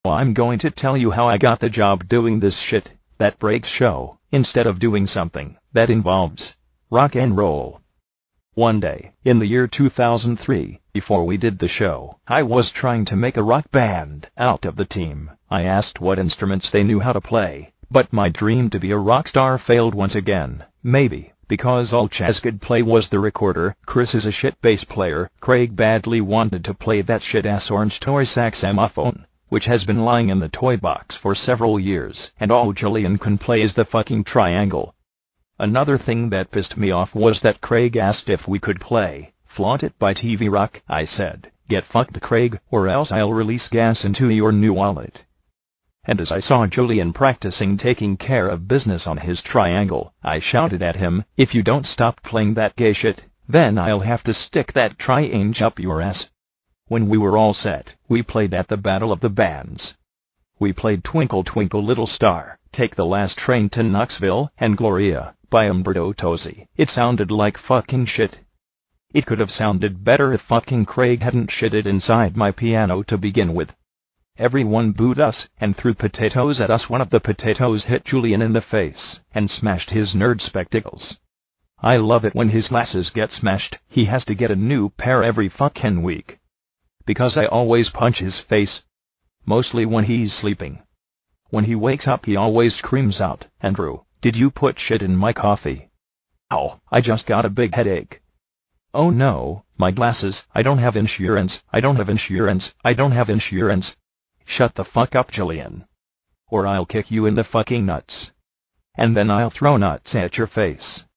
Well, I'm going to tell you how I got the job doing this shit that breaks show, instead of doing something that involves rock and roll. One day, in the year 2003, before we did the show, I was trying to make a rock band out of the team. I asked what instruments they knew how to play, but my dream to be a rock star failed once again. Maybe because all Chaz could play was the recorder. Chris is a shit bass player. Craig badly wanted to play that shit-ass orange toy saxophone, which has been lying in the toy box for several years, and all Julian can play is the fucking triangle. Another thing that pissed me off was that Craig asked if we could play Flaunt It by TV Rock. I said, "Get fucked, Craig, or else I'll release gas into your new wallet." And as I saw Julian practicing taking care of business on his triangle, I shouted at him, "If you don't stop playing that gay shit, then I'll have to stick that triangle up your ass." When we were all set, we played at the Battle of the Bands. We played Twinkle Twinkle Little Star, Take the Last Train to Knoxville, and Gloria by Umberto Tozzi. It sounded like fucking shit. It could have sounded better if fucking Craig hadn't shitted inside my piano to begin with. Everyone booed us and threw potatoes at us. One of the potatoes hit Julian in the face and smashed his nerd spectacles. I love it when his glasses get smashed. He has to get a new pair every fucking week. Because I always punch his face. Mostly when he's sleeping. When he wakes up he always screams out, "Andrew, did you put shit in my coffee? Ow, I just got a big headache. Oh no, my glasses, I don't have insurance, I don't have insurance, I don't have insurance." Shut the fuck up, Julian. Or I'll kick you in the fucking nuts. And then I'll throw nuts at your face.